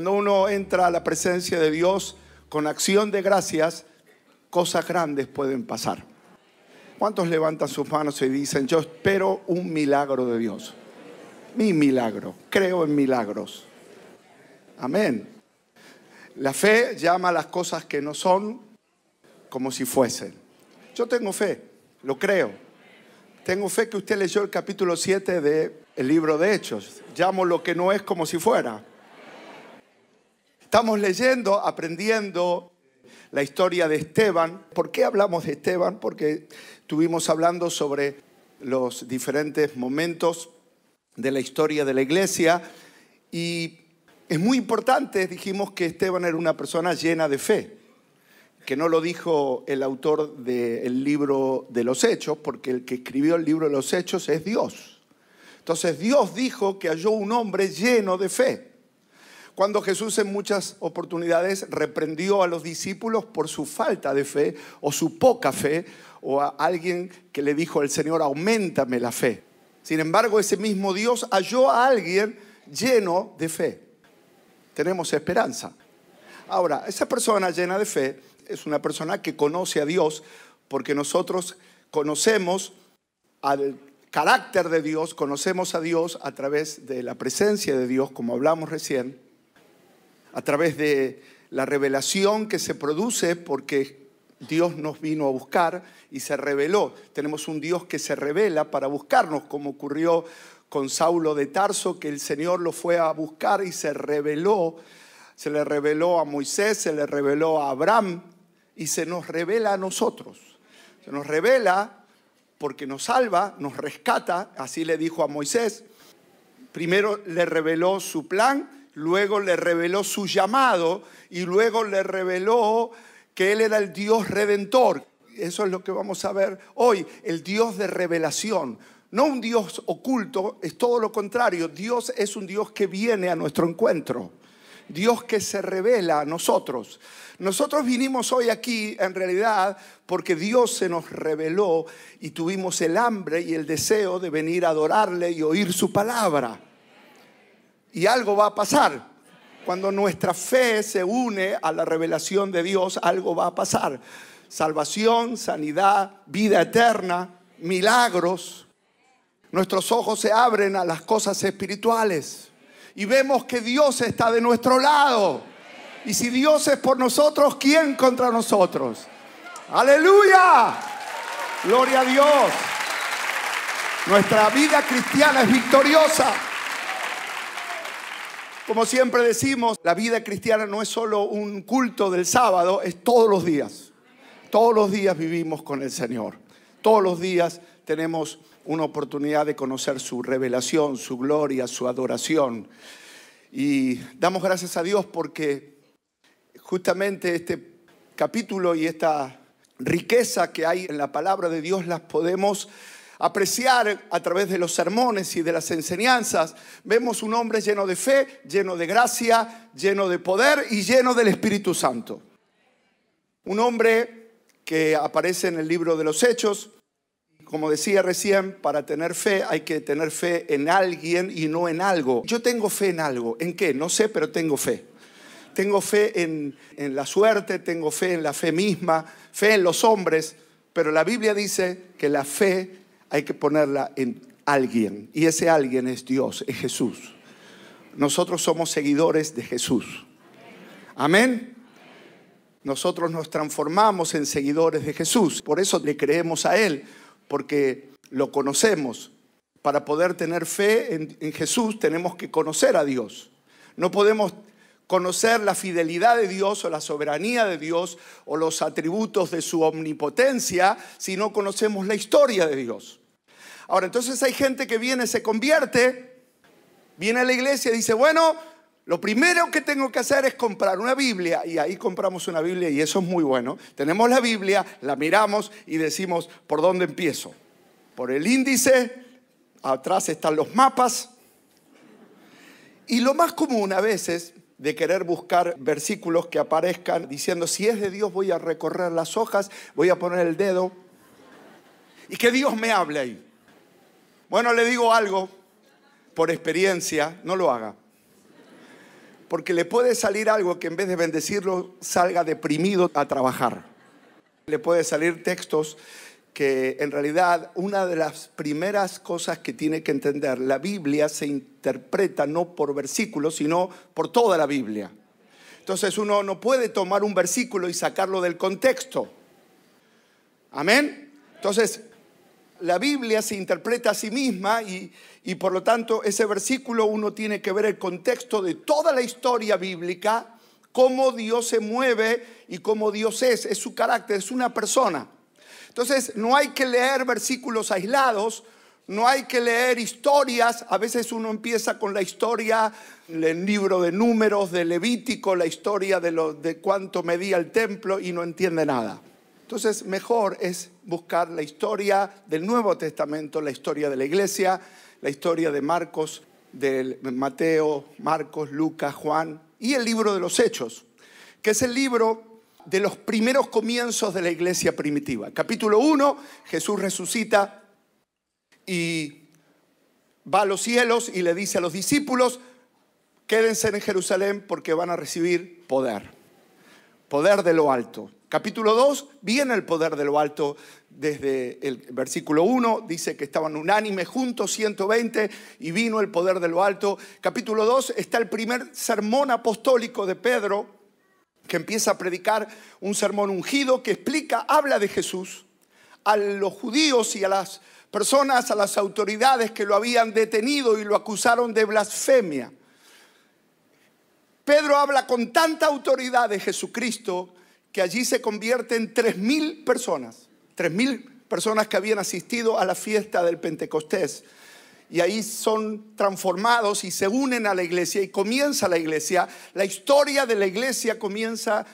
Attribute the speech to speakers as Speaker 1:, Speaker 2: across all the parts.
Speaker 1: Cuando uno entra a la presencia de Dios con acción de gracias, cosas grandes pueden pasar. ¿Cuántos levantan sus manos y dicen, yo espero un milagro de Dios? Mi milagro, creo en milagros. Amén. La fe llama a las cosas que no son como si fuesen. Yo tengo fe, lo creo. Tengo fe que usted leyó el capítulo 7 del libro de Hechos. Llamo lo que no es como si fuera. Estamos leyendo, aprendiendo la historia de Esteban. ¿Por qué hablamos de Esteban? Porque estuvimos hablando sobre los diferentes momentos de la historia de la iglesia. Y es muy importante, dijimos que Esteban era una persona llena de fe. Que no lo dijo el autor del libro de los Hechos, porque el que escribió el libro de los Hechos es Dios. Entonces Dios dijo que halló un hombre lleno de fe. Cuando Jesús en muchas oportunidades reprendió a los discípulos por su falta de fe o su poca fe, o a alguien que le dijo al Señor, auméntame la fe. Sin embargo, ese mismo Dios halló a alguien lleno de fe. Tenemos esperanza. Ahora, esa persona llena de fe es una persona que conoce a Dios, porque nosotros conocemos al carácter de Dios, conocemos a Dios a través de la presencia de Dios, como hablamos recién, a través de la revelación que se produce porque Dios nos vino a buscar y se reveló. Tenemos un Dios que se revela para buscarnos, como ocurrió con Saulo de Tarso, que el Señor lo fue a buscar y se reveló. Se le reveló a Moisés, se le reveló a Abraham y se nos revela a nosotros. Se nos revela porque nos salva, nos rescata, así le dijo a Moisés. Primero le reveló su plan, luego le reveló su llamado y luego le reveló que Él era el Dios redentor. Eso es lo que vamos a ver hoy, el Dios de revelación. No un Dios oculto, es todo lo contrario. Dios es un Dios que viene a nuestro encuentro. Dios que se revela a nosotros. Nosotros vinimos hoy aquí en realidad porque Dios se nos reveló y tuvimos el hambre y el deseo de venir a adorarle y oír su palabra. Y algo va a pasar. Cuando nuestra fe se une a la revelación de Dios, algo va a pasar. Salvación, sanidad, vida eterna, milagros. Nuestros ojos se abren a las cosas espirituales. Y vemos que Dios está de nuestro lado. Y si Dios es por nosotros, ¿quién contra nosotros? ¡Aleluya! ¡Gloria a Dios! Nuestra vida cristiana es victoriosa. Como siempre decimos, la vida cristiana no es solo un culto del sábado, es todos los días. Todos los días vivimos con el Señor. Todos los días tenemos una oportunidad de conocer su revelación, su gloria, su adoración. Y damos gracias a Dios porque justamente este capítulo y esta riqueza que hay en la palabra de Dios las podemos apreciar a través de los sermones y de las enseñanzas. Vemos un hombre lleno de fe, lleno de gracia, lleno de poder y lleno del Espíritu Santo. Un hombre que aparece en el libro de los Hechos. Como decía recién, para tener fe hay que tener fe en alguien y no en algo. Yo tengo fe en algo. ¿En qué? No sé, pero tengo fe. Tengo fe en la suerte, tengo fe en la fe misma, fe en los hombres. Pero la Biblia dice que la fe hay que ponerla en alguien. Y ese alguien es Dios, es Jesús. Nosotros somos seguidores de Jesús. Amén. Nosotros nos transformamos en seguidores de Jesús. Por eso le creemos a Él. Porque lo conocemos. Para poder tener fe en Jesús tenemos que conocer a Dios. No podemos conocer la fidelidad de Dios o la soberanía de Dios o los atributos de su omnipotencia si no conocemos la historia de Dios. Ahora, entonces hay gente que viene, se convierte, viene a la iglesia y dice, bueno, lo primero que tengo que hacer es comprar una Biblia. Y ahí compramos una Biblia y eso es muy bueno. Tenemos la Biblia, la miramos y decimos, ¿por dónde empiezo? Por el índice, atrás están los mapas. Y lo más común a veces de querer buscar versículos que aparezcan diciendo, si es de Dios voy a recorrer las hojas, voy a poner el dedo y que Dios me hable ahí. Bueno, le digo algo, por experiencia, no lo haga. Porque le puede salir algo que en vez de bendecirlo salga deprimido a trabajar. Le puede salir textos que en realidad una de las primeras cosas que tiene que entender, la Biblia se interpreta no por versículos, sino por toda la Biblia. Entonces uno no puede tomar un versículo y sacarlo del contexto. Amén. Entonces la Biblia se interpreta a sí misma y por lo tanto ese versículo uno tiene que ver el contexto de toda la historia bíblica, cómo Dios se mueve y cómo Dios es su carácter, es una persona. Entonces no hay que leer versículos aislados, no hay que leer historias. A veces uno empieza con la historia del libro de Números, de Levítico, la historia de cuánto medía el templo y no entiende nada. Entonces mejor es buscar la historia del Nuevo Testamento, la historia de la iglesia, la historia de Marcos, de Mateo, Marcos, Lucas, Juan y el libro de los Hechos, que es el libro de los primeros comienzos de la iglesia primitiva. Capítulo 1, Jesús resucita y va a los cielos y le dice a los discípulos: quédense en Jerusalén porque van a recibir poder de lo alto. Capítulo 2, viene el poder de lo alto desde el versículo 1, dice que estaban unánimes juntos 120 y vino el poder de lo alto. Capítulo 2 está el primer sermón apostólico de Pedro, que empieza a predicar un sermón ungido que explica, habla de Jesús a los judíos y a las personas, a las autoridades que lo habían detenido y lo acusaron de blasfemia. Pedro habla con tanta autoridad de Jesucristo que allí se convierte en 3.000 personas. 3.000 personas que habían asistido a la fiesta del Pentecostés. Y ahí son transformados y se unen a la iglesia y comienza la iglesia. La historia de la iglesia comienza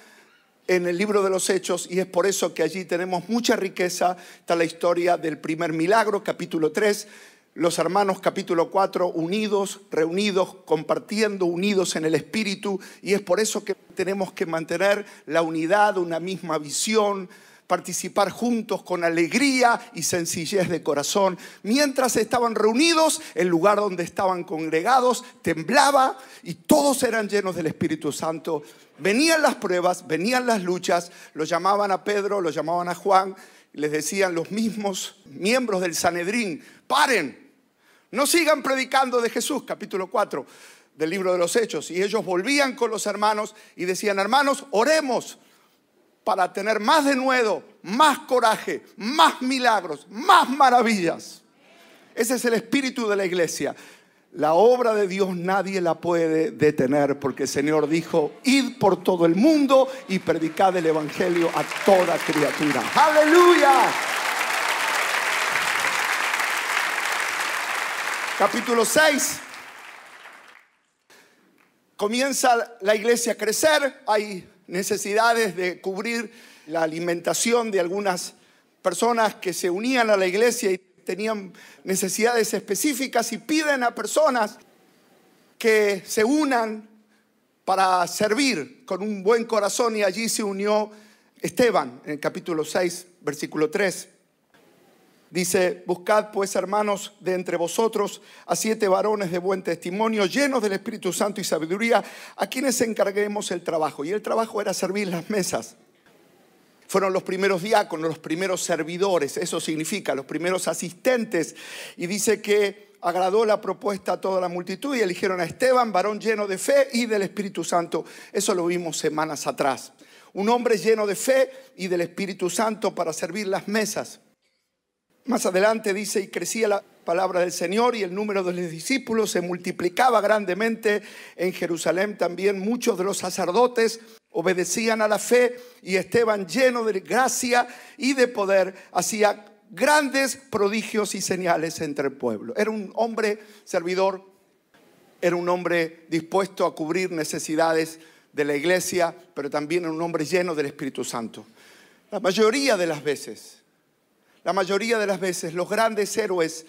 Speaker 1: en el libro de los Hechos y es por eso que allí tenemos mucha riqueza. Está la historia del primer milagro, capítulo 3. Los hermanos, capítulo 4, unidos, reunidos, compartiendo, unidos en el Espíritu. Y es por eso que tenemos que mantener la unidad, una misma visión, participar juntos con alegría y sencillez de corazón. Mientras estaban reunidos, el lugar donde estaban congregados temblaba y todos eran llenos del Espíritu Santo. Venían las pruebas, venían las luchas, lo llamaban a Pedro, lo llamaban a Juan, les decían los mismos miembros del Sanedrín: paren, no sigan predicando de Jesús, capítulo 4 del libro de los Hechos. Y ellos volvían con los hermanos y decían: hermanos, oremos para tener más denuedo, más coraje, más milagros, más maravillas. Ese es el espíritu de la iglesia. La obra de Dios nadie la puede detener, porque el Señor dijo: id por todo el mundo y predicad el evangelio a toda criatura. ¡Aleluya! Capítulo 6. Comienza la iglesia a crecer. Hay necesidades de cubrir la alimentación de algunas personas que se unían a la iglesia y tenían necesidades específicas y piden a personas que se unan para servir con un buen corazón, y allí se unió Esteban en el capítulo 6, versículo 3. Dice: buscad pues, hermanos, de entre vosotros a 7 varones de buen testimonio, llenos del Espíritu Santo y sabiduría, a quienes encarguemos el trabajo. Y el trabajo era servir las mesas. Fueron los primeros diáconos, los primeros servidores, eso significa, los primeros asistentes. Y dice que agradó la propuesta a toda la multitud y eligieron a Esteban, varón lleno de fe y del Espíritu Santo. Eso lo vimos semanas atrás. Un hombre lleno de fe y del Espíritu Santo para servir las mesas. Más adelante dice: y crecía la palabra del Señor y el número de los discípulos se multiplicaba grandemente en Jerusalén. También muchos de los sacerdotes obedecían a la fe, y Esteban, lleno de gracia y de poder, hacía grandes prodigios y señales entre el pueblo. Era un hombre servidor, era un hombre dispuesto a cubrir necesidades de la iglesia, pero también era un hombre lleno del Espíritu Santo. La mayoría de las veces, los grandes héroes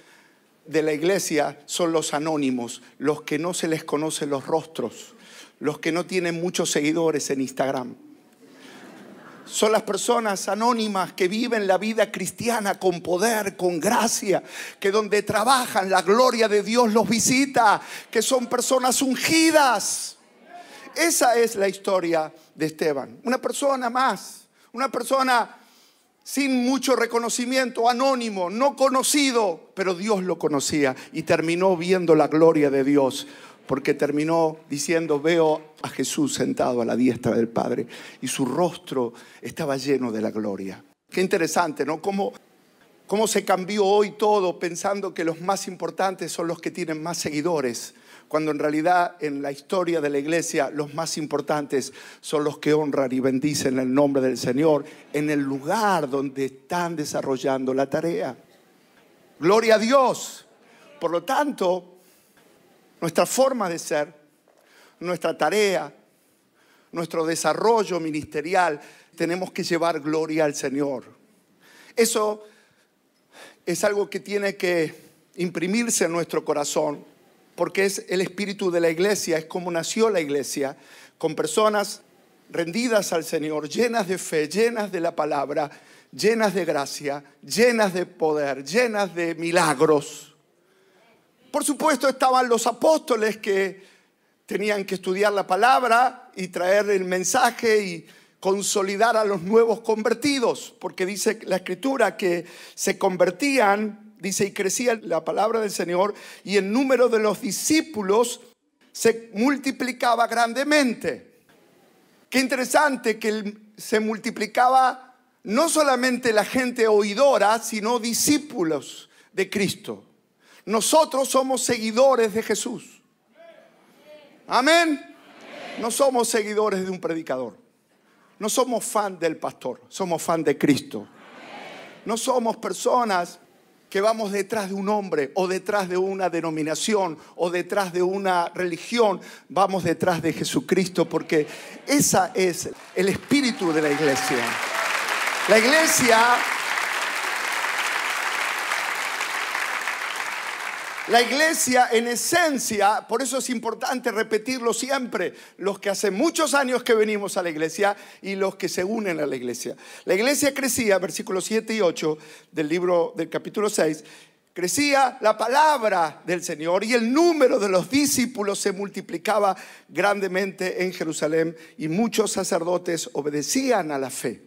Speaker 1: de la iglesia son los anónimos, los que no se les conocen los rostros, los que no tienen muchos seguidores en Instagram. Son las personas anónimas que viven la vida cristiana con poder, con gracia, que donde trabajan la gloria de Dios los visita, que son personas ungidas. Esa es la historia de Esteban. Una persona más, una persona sin mucho reconocimiento, anónimo, no conocido, pero Dios lo conocía y terminó viendo la gloria de Dios, porque terminó diciendo: veo a Jesús sentado a la diestra del Padre, y su rostro estaba lleno de la gloria. Qué interesante, ¿no? Cómo se cambió hoy todo pensando que los más importantes son los que tienen más seguidores, cuando en realidad en la historia de la iglesia los más importantes son los que honran y bendicen el nombre del Señor en el lugar donde están desarrollando la tarea. Gloria a Dios. Por lo tanto, nuestra forma de ser, nuestra tarea, nuestro desarrollo ministerial, tenemos que llevar gloria al Señor. Eso es algo que tiene que imprimirse en nuestro corazón, porque es el espíritu de la iglesia, es como nació la iglesia, con personas rendidas al Señor, llenas de fe, llenas de la palabra, llenas de gracia, llenas de poder, llenas de milagros. Por supuesto estaban los apóstoles que tenían que estudiar la palabra y traer el mensaje y consolidar a los nuevos convertidos, porque dice la Escritura que se convertían, dice, y crecía la palabra del Señor, y el número de los discípulos se multiplicaba grandemente. Qué interesante que se multiplicaba no solamente la gente oidora, sino discípulos de Cristo. Nosotros somos seguidores de Jesús. Amén. No somos seguidores de un predicador. No somos fan del pastor, somos fan de Cristo. No somos personas que vamos detrás de un hombre o detrás de una denominación o detrás de una religión. Vamos detrás de Jesucristo, porque ese es el espíritu de la iglesia. La iglesia en esencia, por eso es importante repetirlo siempre, los que hace muchos años que venimos a la iglesia y los que se unen a la iglesia. La iglesia crecía, versículos 7 y 8 del libro del capítulo 6, crecía la palabra del Señor y el número de los discípulos se multiplicaba grandemente en Jerusalén, y muchos sacerdotes obedecían a la fe.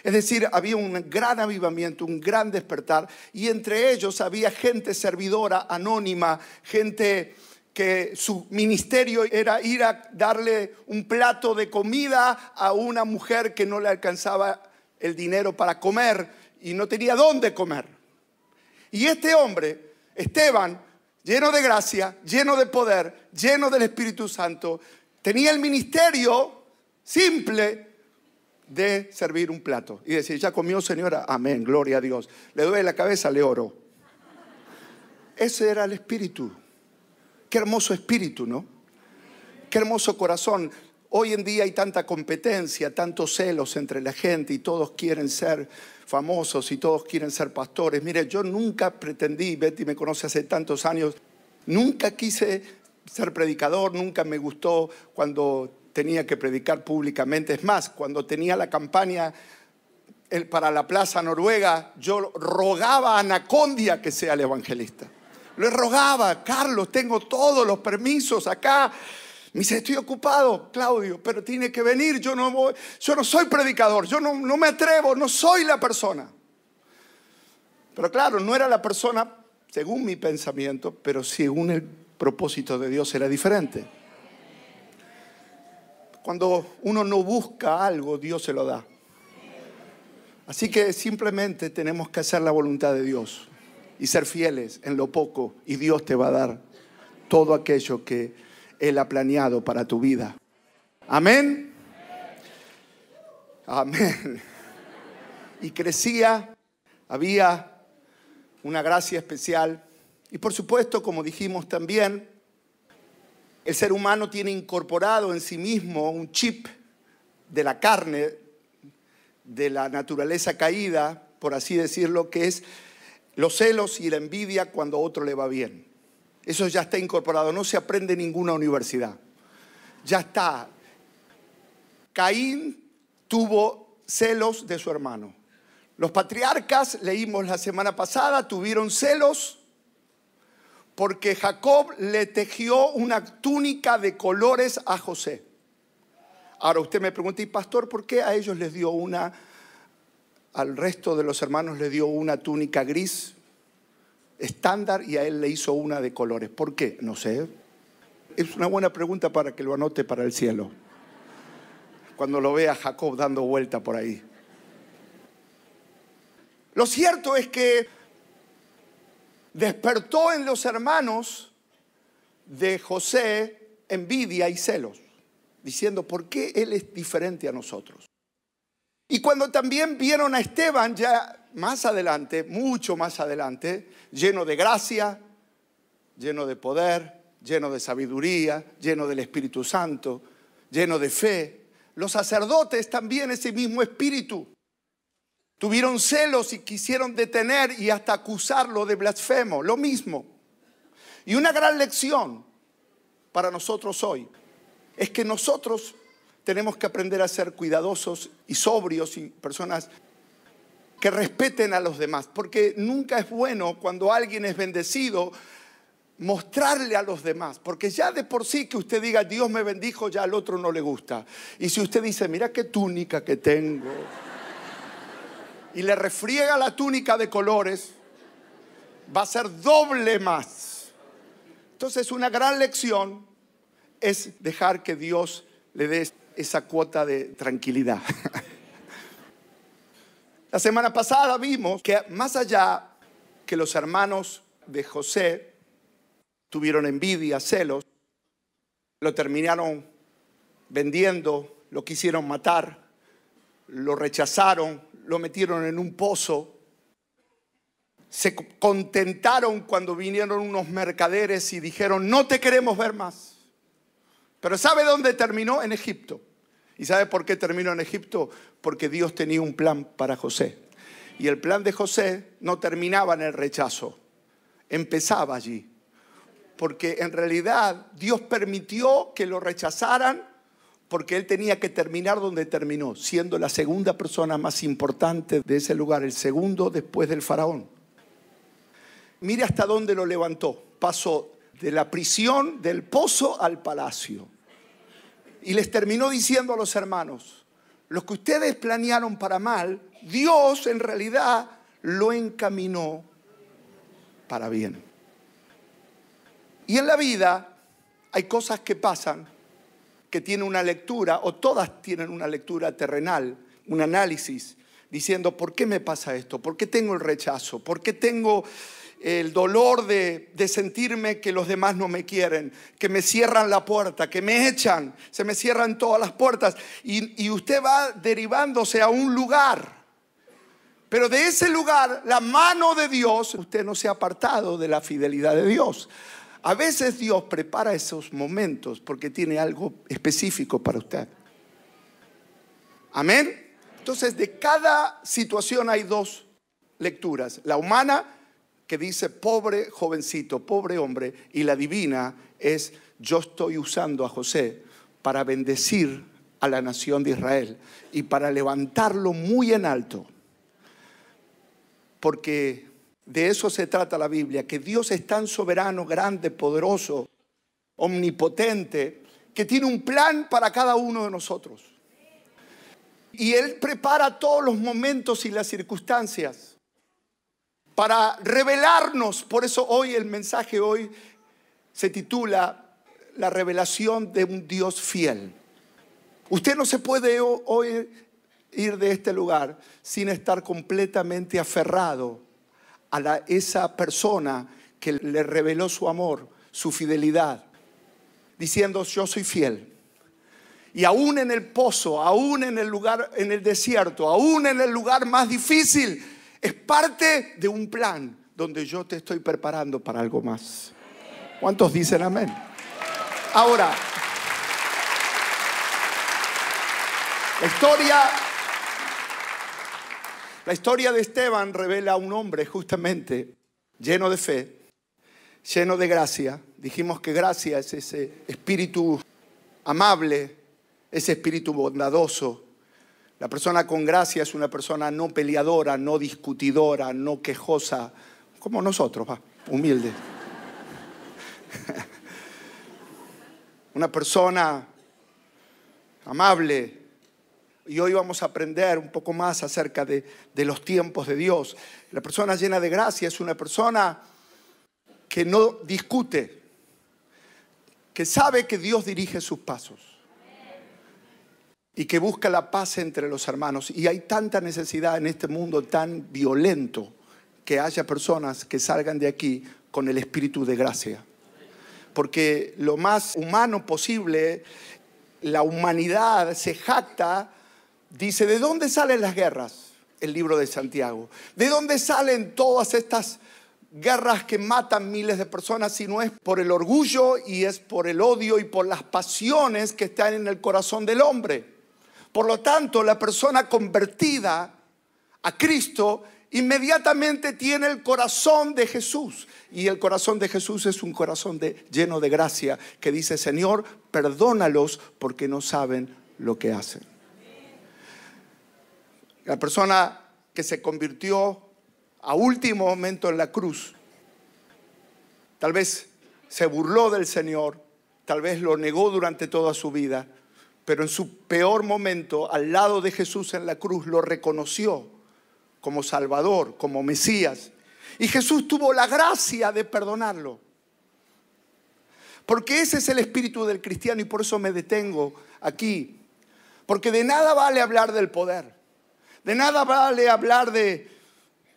Speaker 1: Es decir, había un gran avivamiento, un gran despertar, y entre ellos había gente servidora, anónima, gente que su ministerio era ir a darle un plato de comida a una mujer que no le alcanzaba el dinero para comer y no tenía dónde comer. Y este hombre, Esteban, lleno de gracia, lleno de poder, lleno del Espíritu Santo, tenía el ministerio simple de servir un plato y decir: ya comió, señora, amén, gloria a Dios. Le duele la cabeza, le oro. Ese era el espíritu. Qué hermoso espíritu, ¿no? Qué hermoso corazón. Hoy en día hay tanta competencia, tantos celos entre la gente, y todos quieren ser famosos y todos quieren ser pastores. Mire, yo nunca pretendí, Betty me conoce hace tantos años, nunca quise ser predicador, nunca me gustó cuando tenía que predicar públicamente. Es más, cuando tenía la campaña para la Plaza Noruega, yo rogaba a Anacondia que sea el evangelista. Le rogaba: Carlos, tengo todos los permisos acá. Me dice: estoy ocupado, Claudio, pero tiene que venir. Yo no soy predicador, yo no me atrevo, no soy la persona. Pero claro, no era la persona según mi pensamiento, pero según el propósito de Dios era diferente. Cuando uno no busca algo, Dios se lo da. Así que simplemente tenemos que hacer la voluntad de Dios y ser fieles en lo poco, y Dios te va a dar todo aquello que Él ha planeado para tu vida. Amén. Amén. Y crecía, había una gracia especial, y por supuesto, como dijimos también, el ser humano tiene incorporado en sí mismo un chip de la carne, de la naturaleza caída, por así decirlo, que es los celos y la envidia cuando a otro le va bien. Eso ya está incorporado, no se aprende en ninguna universidad. Ya está. Caín tuvo celos de su hermano. Los patriarcas, leímos la semana pasada, tuvieron celos porque Jacob le tejió una túnica de colores a José. Ahora usted me pregunta, y pastor, ¿por qué a ellos les dio una, al resto de los hermanos les dio una túnica gris estándar y a él le hizo una de colores? ¿Por qué? No sé. Es una buena pregunta para que lo anote para el cielo, cuando lo vea Jacob dando vuelta por ahí. Lo cierto es que despertó en los hermanos de José envidia y celos, diciendo, ¿por qué él es diferente a nosotros? Y cuando también vieron a Esteban ya más adelante, mucho más adelante, lleno de gracia, lleno de poder, lleno de sabiduría, lleno del Espíritu Santo, lleno de fe, los sacerdotes también ese mismo espíritu. Tuvieron celos y quisieron detener y hasta acusarlo de blasfemo, lo mismo. Y una gran lección para nosotros hoy es que nosotros tenemos que aprender a ser cuidadosos y sobrios y personas que respeten a los demás. Porque nunca es bueno cuando alguien es bendecido mostrarle a los demás. Porque ya de por sí que usted diga Dios me bendijo, ya al otro no le gusta. Y si usted dice mira qué túnica que tengo, y le refriega la túnica de colores, va a ser doble más. Entonces una gran lección es dejar que Dios le dé esa cuota de tranquilidad. La semana pasada vimos que más allá que los hermanos de José tuvieron envidia, celos, lo terminaron vendiendo, lo quisieron matar, lo rechazaron, lo metieron en un pozo. Se contentaron cuando vinieron unos mercaderes y dijeron, no te queremos ver más. Pero ¿sabe dónde terminó? En Egipto. ¿Y sabe por qué terminó en Egipto? Porque Dios tenía un plan para José. Y el plan de José no terminaba en el rechazo, empezaba allí. Porque en realidad Dios permitió que lo rechazaran porque él tenía que terminar donde terminó, siendo la segunda persona más importante de ese lugar, el segundo después del faraón. Mire hasta dónde lo levantó. Pasó de la prisión, del pozo al palacio. Y les terminó diciendo a los hermanos, lo que ustedes planearon para mal, Dios en realidad lo encaminó para bien. Y en la vida hay cosas que pasan que tienen una lectura, o todas tienen una lectura terrenal, un análisis, diciendo, ¿por qué me pasa esto? ¿Por qué tengo el rechazo? ¿Por qué tengo el dolor de sentirme que los demás no me quieren? Que me cierran la puerta, que me echan, se me cierran todas las puertas. Y usted va derivándose a un lugar. Pero de ese lugar, la mano de Dios, usted no se ha apartado de la fidelidad de Dios. A veces Dios prepara esos momentos porque tiene algo específico para usted. Amén. Entonces, de cada situación hay dos lecturas. La humana, que dice pobre jovencito, pobre hombre, y la divina es yo estoy usando a José para bendecir a la nación de Israel y para levantarlo muy en alto. Porque de eso se trata la Biblia, que Dios es tan soberano, grande, poderoso, omnipotente, que tiene un plan para cada uno de nosotros. Y Él prepara todos los momentos y las circunstancias para revelarnos. Por eso hoy el mensaje hoy se titula La revelación de un Dios fiel. Usted no se puede hoy ir de este lugar sin estar completamente aferrado a esa persona que le reveló su amor, su fidelidad, diciendo yo soy fiel. Y aún en el pozo, aún en el lugar, en el desierto, aún en el lugar más difícil, es parte de un plan donde yo te estoy preparando para algo más. ¿Cuántos dicen amén? Ahora, la historia de Esteban revela a un hombre justamente lleno de fe, lleno de gracia. Dijimos que gracia es ese espíritu amable, ese espíritu bondadoso. La persona con gracia es una persona no peleadora, no discutidora, no quejosa, como nosotros, humilde. Una persona amable. Y hoy vamos a aprender un poco más acerca de los tiempos de Dios. La persona llena de gracia es una persona que no discute, que sabe que Dios dirige sus pasos y que busca la paz entre los hermanos. Y hay tanta necesidad en este mundo tan violento que haya personas que salgan de aquí con el espíritu de gracia. Porque lo más humano posible, la humanidad se jacta, dice, ¿de dónde salen las guerras? El libro de Santiago. ¿De dónde salen todas estas guerras que matan miles de personas? Si no es por el orgullo y es por el odio y por las pasiones que están en el corazón del hombre. Por lo tanto, la persona convertida a Cristo inmediatamente tiene el corazón de Jesús. Y el corazón de Jesús es un corazón lleno de gracia, que dice, Señor, perdónalos porque no saben lo que hacen. La persona que se convirtió a último momento en la cruz, tal vez se burló del Señor, tal vez lo negó durante toda su vida, pero en su peor momento, al lado de Jesús en la cruz, lo reconoció como Salvador, como Mesías. Y Jesús tuvo la gracia de perdonarlo. Porque ese es el espíritu del cristiano, y por eso me detengo aquí. Porque de nada vale hablar del poder. De nada vale hablar de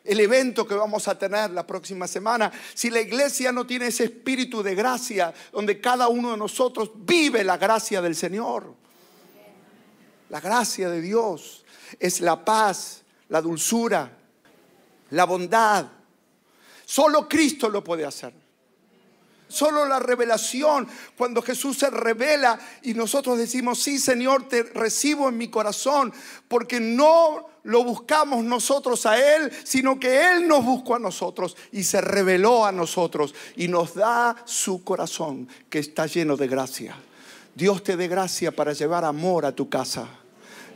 Speaker 1: el evento que vamos a tener la próxima semana si la iglesia no tiene ese espíritu de gracia donde cada uno de nosotros vive la gracia del Señor. La gracia de Dios es la paz, la dulzura, la bondad. Solo Cristo lo puede hacer. Solo la revelación, cuando Jesús se revela y nosotros decimos, sí, Señor, te recibo en mi corazón, porque no lo buscamos nosotros a Él, sino que Él nos buscó a nosotros y se reveló a nosotros y nos da su corazón que está lleno de gracia. Dios te dé gracia para llevar amor a tu casa.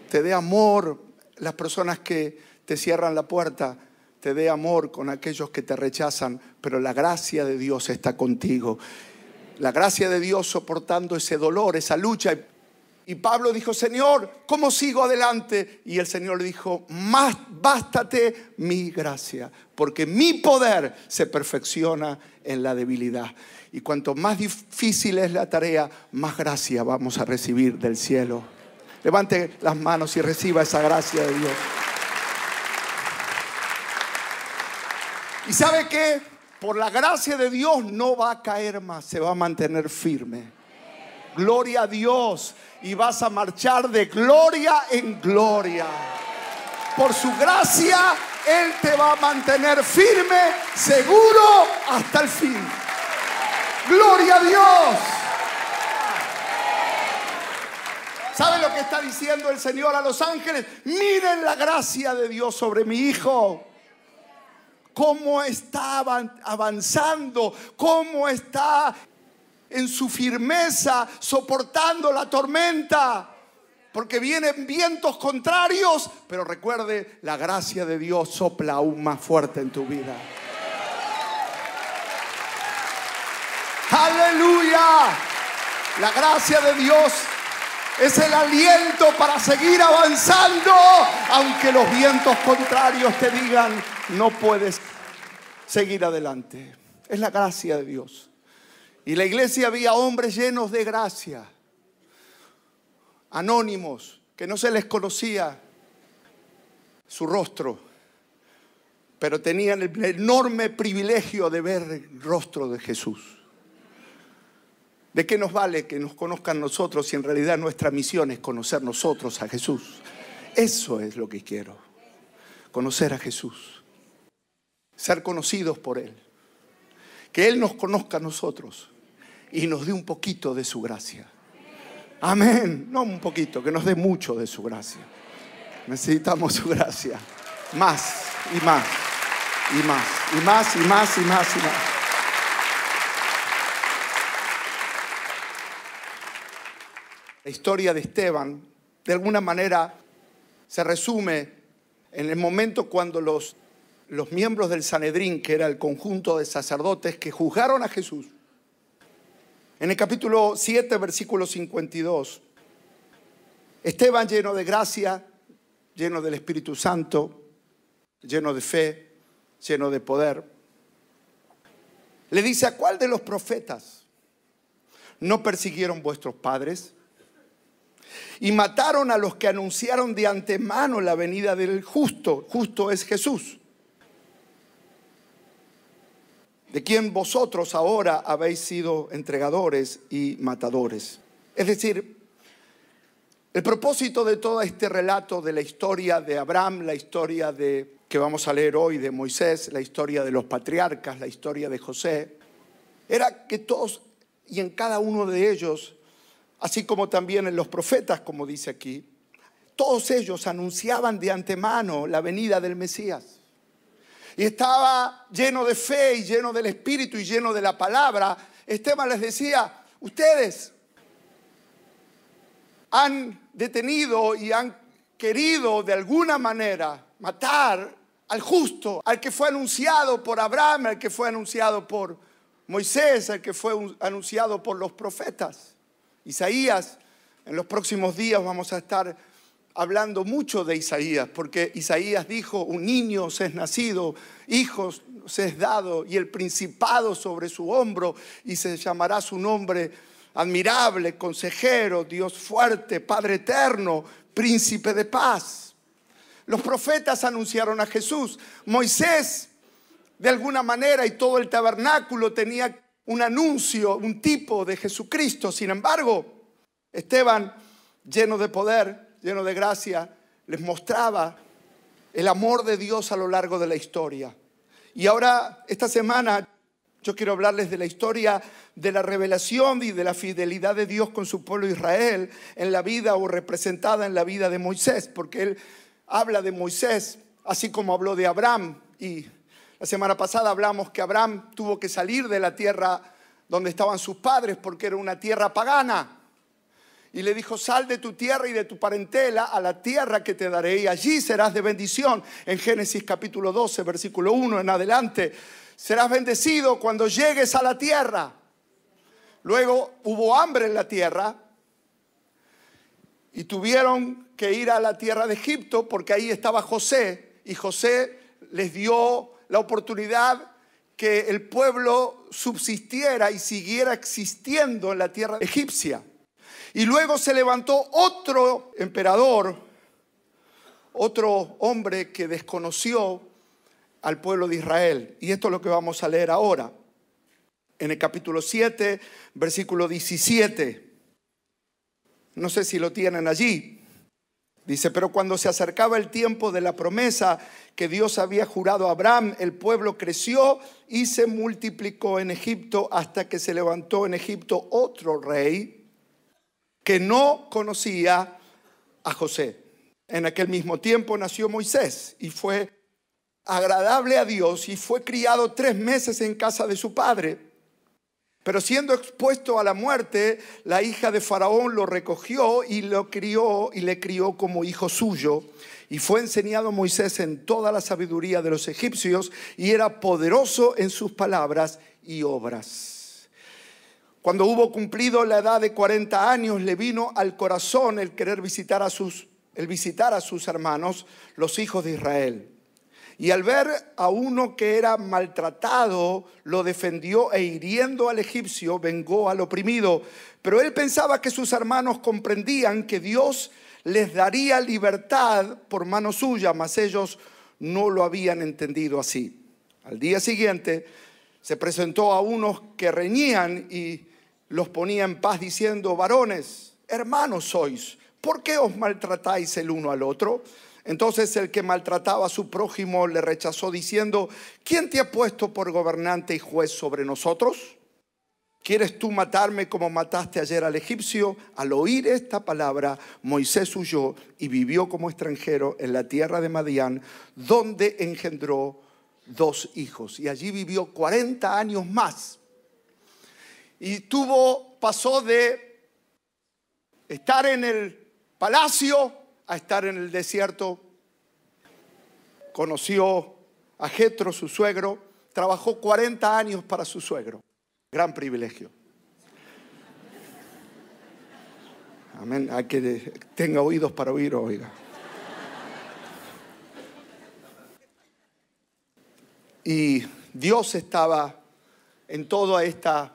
Speaker 1: Te dé amor las personas que te cierran la puerta. Te dé amor con aquellos que te rechazan, pero la gracia de Dios está contigo. La gracia de Dios soportando ese dolor, esa lucha. Y Pablo dijo, Señor, ¿cómo sigo adelante? Y el Señor le dijo, más bástate mi gracia, porque mi poder se perfecciona en la debilidad. Y cuanto más difícil es la tarea, más gracia vamos a recibir del cielo. Levante las manos y reciba esa gracia de Dios. ¿Y sabe qué? Por la gracia de Dios no va a caer más, se va a mantener firme. Gloria a Dios. Y vas a marchar de gloria en gloria. Por su gracia, Él te va a mantener firme, seguro hasta el fin. Gloria a Dios. ¿Sabe lo que está diciendo el Señor a los ángeles? Miren la gracia de Dios sobre mi hijo. Cómo está avanzando, cómo está en su firmeza, soportando la tormenta. Porque vienen vientos contrarios, pero recuerde, la gracia de Dios sopla aún más fuerte en tu vida. ¡Aleluya! La gracia de Dios es el aliento para seguir avanzando, aunque los vientos contrarios te digan, no puedes seguir adelante. Es la gracia de Dios. Y en la iglesia había hombres llenos de gracia, anónimos, que no se les conocía su rostro, pero tenían el enorme privilegio de ver el rostro de Jesús. ¿De qué nos vale que nos conozcan nosotros si en realidad nuestra misión es conocer nosotros a Jesús? Eso es lo que quiero, conocer a Jesús, ser conocidos por Él, que Él nos conozca a nosotros y nos dé un poquito de su gracia. Amén, no un poquito, que nos dé mucho de su gracia. Necesitamos su gracia, más y más y más y más y más y más y más. La historia de Esteban, de alguna manera, se resume en el momento cuando los miembros del Sanedrín, que era el conjunto de sacerdotes que juzgaron a Jesús, en el capítulo 7, versículo 52, Esteban, lleno de gracia, lleno del Espíritu Santo, lleno de fe, lleno de poder, le dice: ¿a cuál de los profetas no persiguieron vuestros padres y mataron a los que anunciaron de antemano la venida del justo? Justo es Jesús, de quien vosotros ahora habéis sido entregadores y matadores. Es decir, el propósito de todo este relato de la historia de Abraham, la historia que vamos a leer hoy de Moisés, la historia de los patriarcas, la historia de José, era que todos y en cada uno de ellos, así como también en los profetas, como dice aquí, todos ellos anunciaban de antemano la venida del Mesías. Y estaba lleno de fe y lleno del Espíritu y lleno de la palabra. Esteban les decía: ustedes han detenido y han querido de alguna manera matar al justo, al que fue anunciado por Abraham, al que fue anunciado por Moisés, al que fue anunciado por los profetas. Isaías, en los próximos días vamos a estar hablando mucho de Isaías, porque Isaías dijo: un niño se es nacido, hijos se es dado, y el principado sobre su hombro, y se llamará su nombre admirable, consejero, Dios fuerte, Padre eterno, príncipe de paz. Los profetas anunciaron a Jesús. Moisés, de alguna manera, y todo el tabernáculo tenía un anuncio, un tipo de Jesucristo. Sin embargo, Esteban, lleno de poder, lleno de gracia, les mostraba el amor de Dios a lo largo de la historia. Y ahora, esta semana, yo quiero hablarles de la historia de la revelación y de la fidelidad de Dios con su pueblo Israel en la vida o representada en la vida de Moisés, porque él habla de Moisés, así como habló de Abraham. Y la semana pasada hablamos que Abraham tuvo que salir de la tierra donde estaban sus padres porque era una tierra pagana. Y le dijo: sal de tu tierra y de tu parentela a la tierra que te daré, y allí serás de bendición. En Génesis capítulo 12, versículo 1 en adelante. Serás bendecido cuando llegues a la tierra. Luego hubo hambre en la tierra y tuvieron que ir a la tierra de Egipto porque ahí estaba José. Y José les dio la oportunidad que el pueblo subsistiera y siguiera existiendo en la tierra egipcia. Y luego se levantó otro emperador, otro hombre que desconoció al pueblo de Israel. Y esto es lo que vamos a leer ahora. En el capítulo 7, versículo 17. No sé si lo tienen allí. Dice: pero cuando se acercaba el tiempo de la promesa que Dios había jurado a Abraham, el pueblo creció y se multiplicó en Egipto hasta que se levantó en Egipto otro rey que no conocía a José. En aquel mismo tiempo nació Moisés y fue agradable a Dios y fue criado 3 meses en casa de su padre. Pero siendo expuesto a la muerte, la hija de Faraón lo recogió y lo crió y le crió como hijo suyo. Y fue enseñado Moisés en toda la sabiduría de los egipcios y era poderoso en sus palabras y obras. Cuando hubo cumplido la edad de 40 años, le vino al corazón el querer visitar a sus hermanos, los hijos de Israel. Y al ver a uno que era maltratado, lo defendió e hiriendo al egipcio, vengó al oprimido. Pero él pensaba que sus hermanos comprendían que Dios les daría libertad por mano suya, mas ellos no lo habían entendido así. Al día siguiente se presentó a unos que reñían y los ponía en paz diciendo: varones, hermanos sois, ¿por qué os maltratáis el uno al otro? Entonces el que maltrataba a su prójimo le rechazó diciendo: ¿quién te ha puesto por gobernante y juez sobre nosotros? ¿Quieres tú matarme como mataste ayer al egipcio? Al oír esta palabra, Moisés huyó y vivió como extranjero en la tierra de Madián, donde engendró 2 hijos. Y allí vivió 40 años más. Y pasó de estar en el palacio a estar en el desierto. Conoció a Jetro, su suegro. Trabajó 40 años para su suegro. Gran privilegio. Amén. Hay que tenga oídos para oír, oiga. Y Dios estaba en toda esta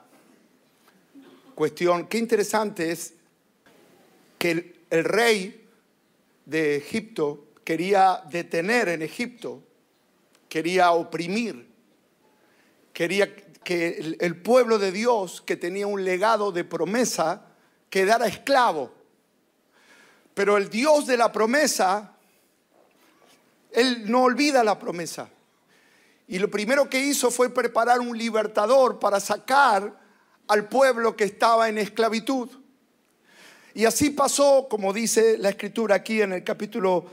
Speaker 1: cuestión. Qué interesante es que el rey de Egipto quería detener en Egipto, quería oprimir, quería que el pueblo de Dios, que tenía un legado de promesa, quedara esclavo. Pero el Dios de la promesa, Él no olvida la promesa. Y lo primero que hizo fue preparar un libertador para sacar al pueblo que estaba en esclavitud. Y así pasó, como dice la Escritura aquí en el capítulo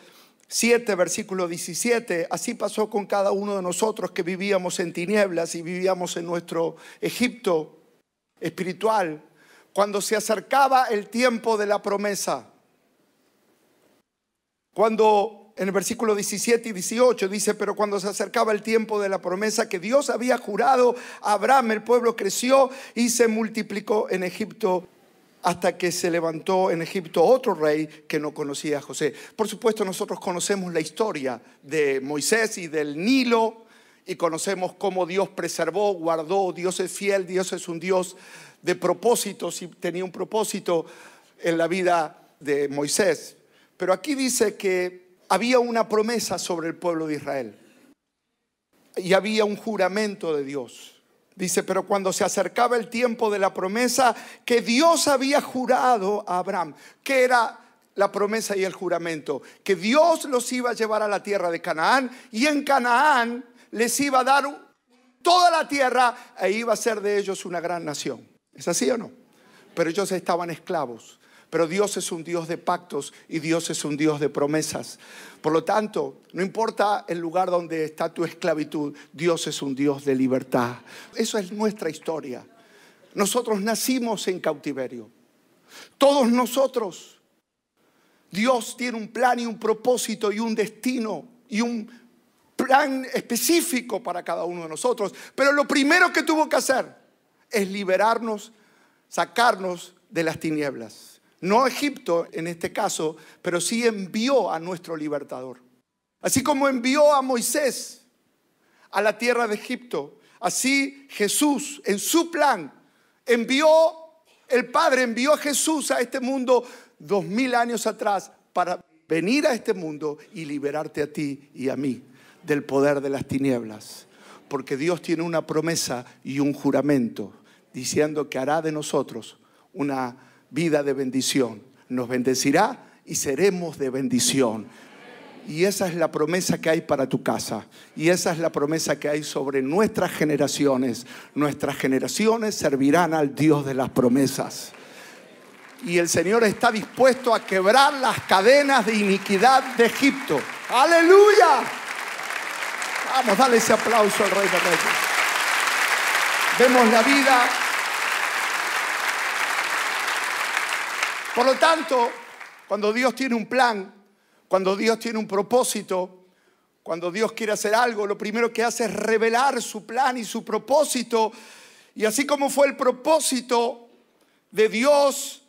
Speaker 1: 7, versículo 17, así pasó con cada uno de nosotros que vivíamos en tinieblas y vivíamos en nuestro Egipto espiritual, cuando se acercaba el tiempo de la promesa. Cuando en el versículo 17 y 18 dice, pero cuando se acercaba el tiempo de la promesa que Dios había jurado a Abraham, el pueblo creció y se multiplicó en Egipto, hasta que se levantó en Egipto otro rey que no conocía a José. Por supuesto, nosotros conocemos la historia de Moisés y del Nilo, y conocemos cómo Dios preservó, guardó. Dios es fiel, Dios es un Dios de propósitos, y tenía un propósito en la vida de Moisés. Pero aquí dice que había una promesa sobre el pueblo de Israel y había un juramento de Dios. Dice, pero cuando se acercaba el tiempo de la promesa que Dios había jurado a Abraham. ¿Qué era la promesa y el juramento? Que Dios los iba a llevar a la tierra de Canaán, y en Canaán les iba a dar toda la tierra e iba a ser de ellos una gran nación. ¿Es así o no? Pero ellos estaban esclavos. Pero Dios es un Dios de pactos y Dios es un Dios de promesas. Por lo tanto, no importa el lugar donde está tu esclavitud, Dios es un Dios de libertad. Eso es nuestra historia. Nosotros nacimos en cautiverio. Todos nosotros. Dios tiene un plan y un propósito y un destino y un plan específico para cada uno de nosotros. Pero lo primero que tuvo que hacer es liberarnos, sacarnos de las tinieblas. No Egipto en este caso, pero sí envió a nuestro libertador. Así como envió a Moisés a la tierra de Egipto, así Jesús en su plan el Padre envió a Jesús a este mundo 2000 años atrás para venir a este mundo y liberarte a ti y a mí del poder de las tinieblas. Porque Dios tiene una promesa y un juramento diciendo que hará de nosotros una vida de bendición. Nos bendecirá y seremos de bendición. Y esa es la promesa que hay para tu casa. Y esa es la promesa que hay sobre nuestras generaciones. Nuestras generaciones servirán al Dios de las promesas. Y el Señor está dispuesto a quebrar las cadenas de iniquidad de Egipto. ¡Aleluya! Vamos, dale ese aplauso al Rey de Reyes. Vemos la vida. Por lo tanto, cuando Dios tiene un plan, cuando Dios tiene un propósito, cuando Dios quiere hacer algo, lo primero que hace es revelar su plan y su propósito. Y así como fue el propósito de Dios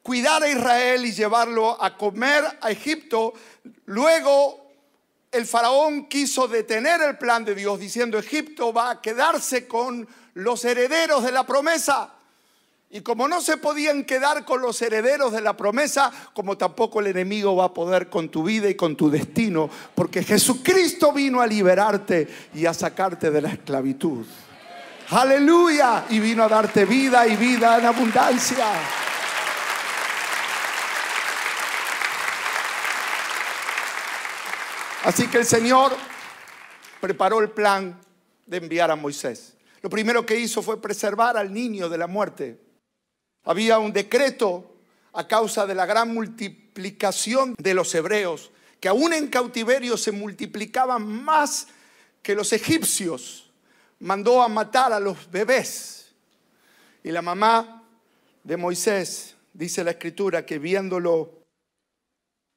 Speaker 1: cuidar a Israel y llevarlo a comer a Egipto, luego el faraón quiso detener el plan de Dios diciendo: Egipto va a quedarse con los herederos de la promesa. Y como no se podían quedar con los herederos de la promesa, como tampoco el enemigo va a poder con tu vida y con tu destino, porque Jesucristo vino a liberarte y a sacarte de la esclavitud. ¡Aleluya! Y vino a darte vida y vida en abundancia. Así que el Señor preparó el plan de enviar a Moisés. Lo primero que hizo fue preservar al niño de la muerte. Había un decreto a causa de la gran multiplicación de los hebreos, que aún en cautiverio se multiplicaban más que los egipcios. Mandó a matar a los bebés. Y la mamá de Moisés, dice la Escritura, que viéndolo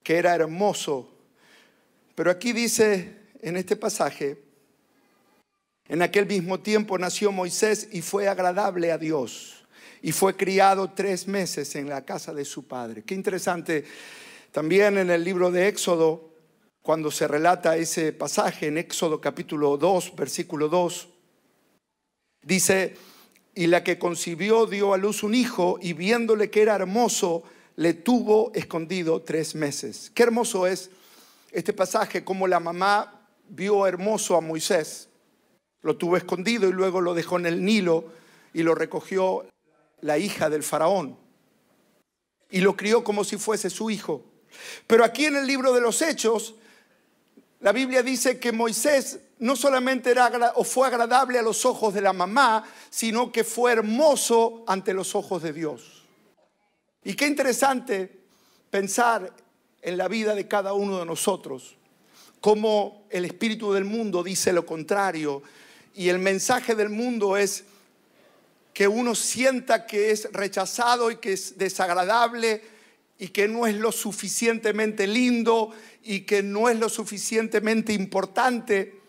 Speaker 1: que era hermoso. Pero aquí dice en este pasaje: en aquel mismo tiempo nació Moisés y fue agradable a Dios. y fue criado 3 meses en la casa de su padre. Qué interesante. También en el libro de Éxodo, cuando se relata ese pasaje, en Éxodo capítulo 2, versículo 2, dice: y la que concibió dio a luz un hijo, y viéndole que era hermoso, le tuvo escondido 3 meses. Qué hermoso es este pasaje, como la mamá vio hermoso a Moisés, lo tuvo escondido y luego lo dejó en el Nilo y lo recogió la hija del faraón y lo crió como si fuese su hijo. Pero aquí en el libro de los Hechos, la Biblia dice que Moisés no solamente era o fue agradable a los ojos de la mamá, sino que fue hermoso ante los ojos de Dios. Y qué interesante pensar en la vida de cada uno de nosotros, cómo el espíritu del mundo dice lo contrario, y el mensaje del mundo es que uno sienta que es rechazado y que es desagradable y que no es lo suficientemente lindo y que no es lo suficientemente importante.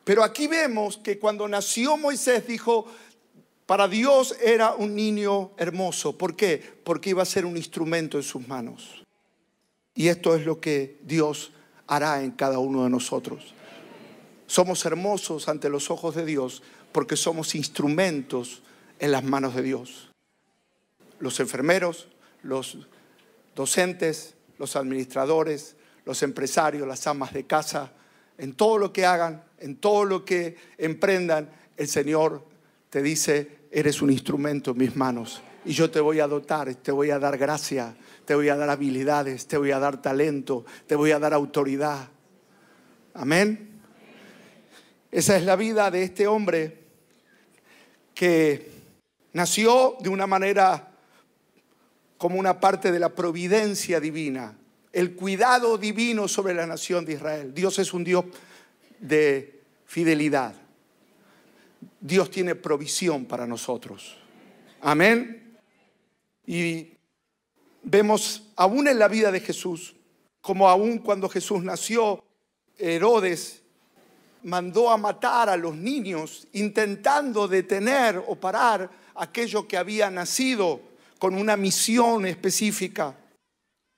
Speaker 1: Pero aquí vemos que cuando nació Moisés, dijo, para Dios era un niño hermoso. ¿Por qué? Porque iba a ser un instrumento en sus manos. Y esto es lo que Dios hará en cada uno de nosotros. Somos hermosos ante los ojos de Dios porque somos instrumentos en las manos de Dios. Los enfermeros, los docentes, los administradores, los empresarios, las amas de casa, en todo lo que hagan, en todo lo que emprendan, el Señor te dice, eres un instrumento en mis manos y yo te voy a dotar, te voy a dar gracia, te voy a dar habilidades, te voy a dar talento, te voy a dar autoridad. Amén. Esa es la vida de este hombre que nació de una manera como una parte de la providencia divina, el cuidado divino sobre la nación de Israel. Dios es un Dios de fidelidad. Dios tiene provisión para nosotros. Amén. Y vemos aún en la vida de Jesús, como aún cuando Jesús nació, Herodes mandó a matar a los niños, intentando detener o parar aquello que había nacido con una misión específica.